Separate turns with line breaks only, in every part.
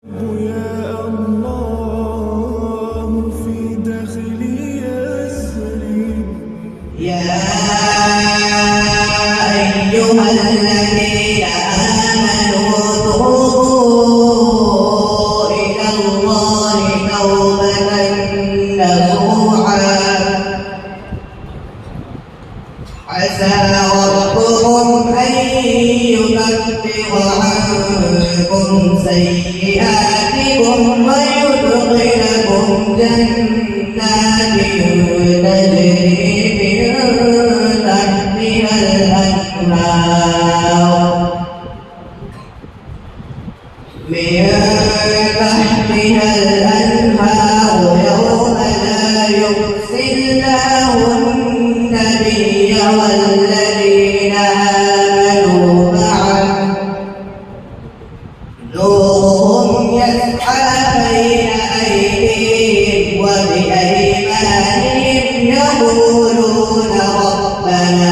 يا الله في داخلي يسري
يا أيها الذين آمنوا توبوا إلى الله توبة نصوحا عسى ربكم أن يكفر عنكم سيئاتكم ويدخلكم جنات تجري من تحتها الأنهار يوم لا يخزي الله النبي والذين آمنوا معه نورهم يسعى بين أيديهم وبأيمانهم يقولون ربنا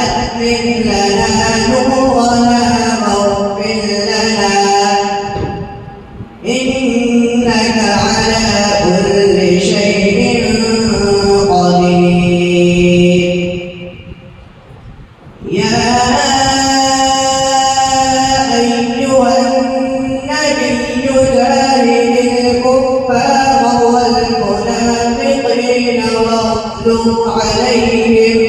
أتمم لنا نورنا واغفر لنا إنك على كل شيء قدير. يا أيها النبي جاهد الكفار والمنافقين واغلظ عليهم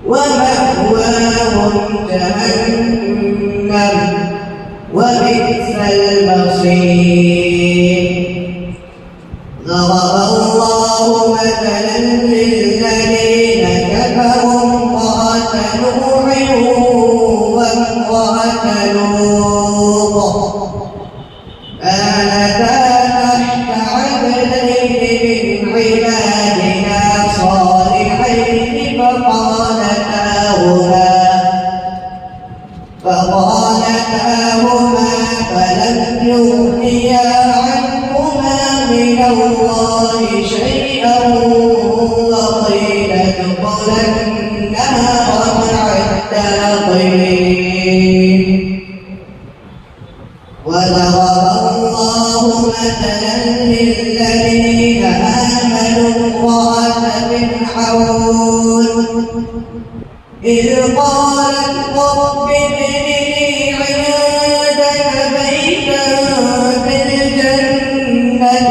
ومأواهم جهنم وبئس المصير. ضرب الله مثلا للذين كفروا امرأة نوح وامرأة لوط كانتا تحت عبدين من عبادنا صالحين فخانتاهما فلم يغنيا عنهما من الله شيئا وقيل ادخلا النار مع الداخلين. وضرب الله مثلا للذين آمنوا امرأة فرعون إذ قالت رب ابن لي عندك بيتا في الجنة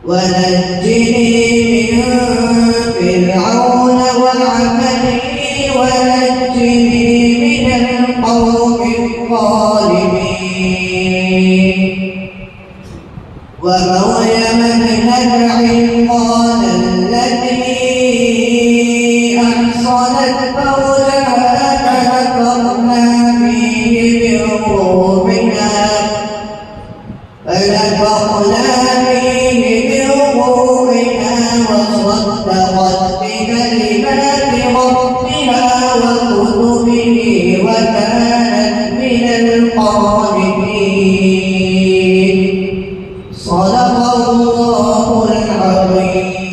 ونجني من فرعون وعمله ونجني من القوم الظالمين. ومريم ابنة عمران التي أحصنت فرجها فنفخنا فيه من روحنا وصدقت بكلمات ربها وكتبه وكانت من القانتين. صدق الله العظيم.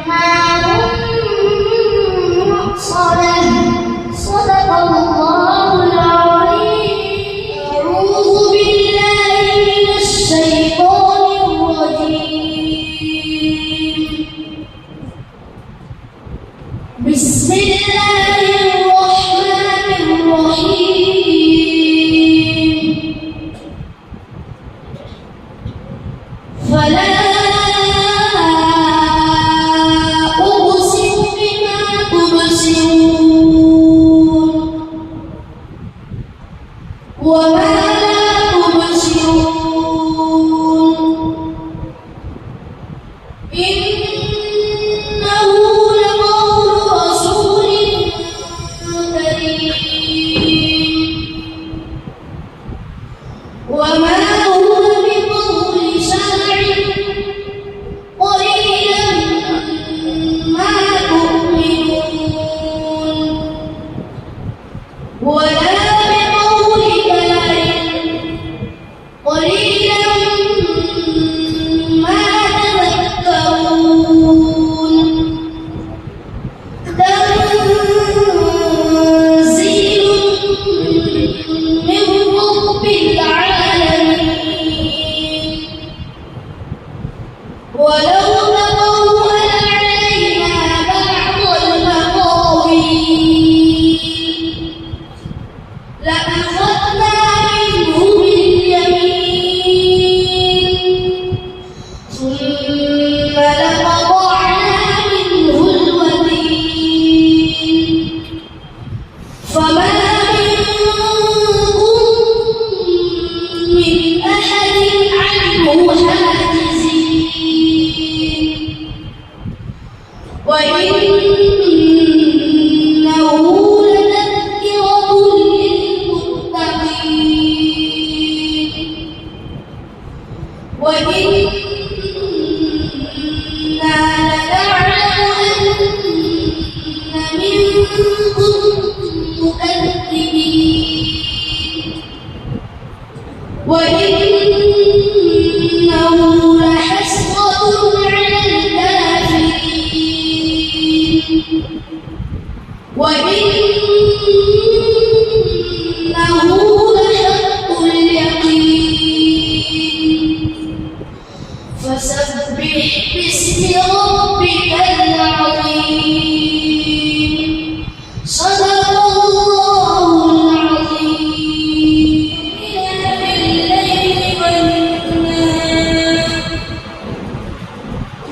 أكمام محصنة صدق الله العظيم. أعوذ بالله من الشيطان الرجيم. بسم الله الرحمن الرحيم. فلا أقسم بما تبصرون وما لا تبصرون إنه لقول رسول كريم وما هو بقول شاعر قليلا ما تؤمنون ولا بقول كاهن قليلا ما تذكرون تنزيل من رب العالمين. ولو تقول علينا بعض الأقاويل لأخذنا منه باليمين ثم لقطعنا منه الوتين فما منكم من أحد عنه حاجزين وإنه لتذكرة للمتقين وإنا لنعلم أن منكم مكذبين وإنه لحسرة على الكافرين وإنه لحق اليقين. فسبح باسم ربك العظيم. صدق الله العظيم. بالليل والنهار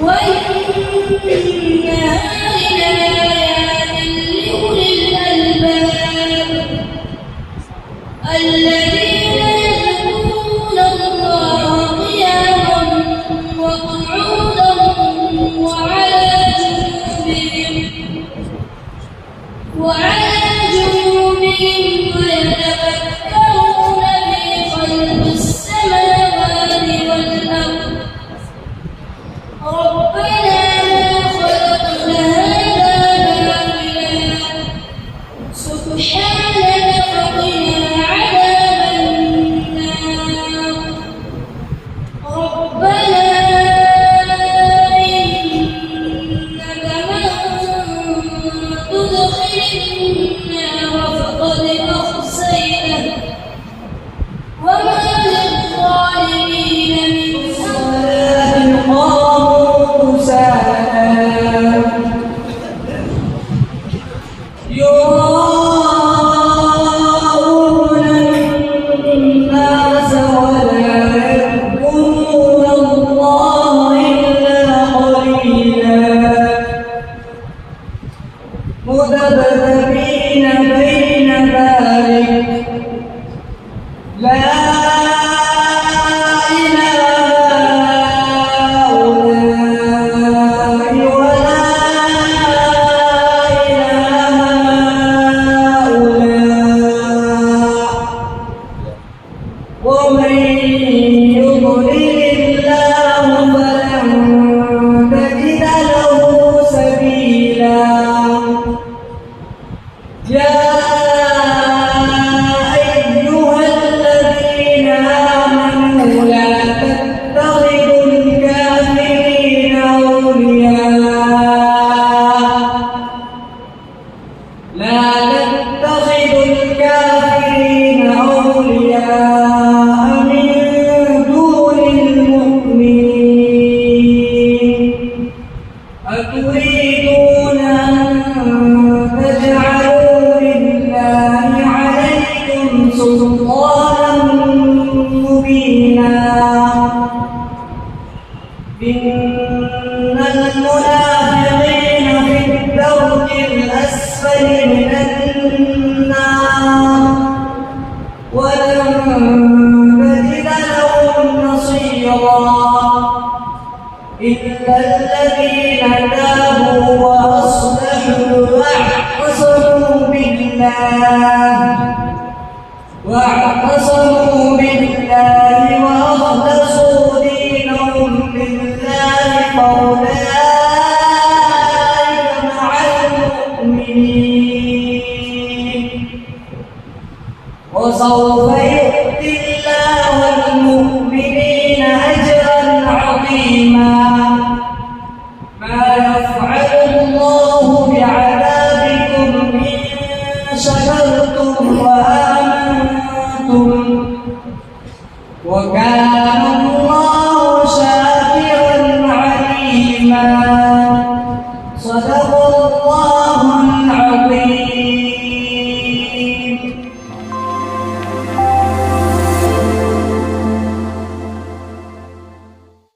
والنهار لآيات لأولي الألباب الذين يذكرون الله قياما وقعودا وعلى جنوبهم ويتفكرون في خلق السماوات والأرض ربنا ما خلقت هذا باطلا سبحانك فقنا عذاب النار. ربنا إنك من تدخل النار فقد أخزيته وما للظالمين من
يراءون الناس ولا يذكرون الله إلا قليلا مذبذبين بين ذلك لا إله إن المنافقين في الدرك الأسفل من النار ولن تجد لهم نصيرا إلا الذين تابوا وأصلحوا واعتصموا بالله وأخلصوا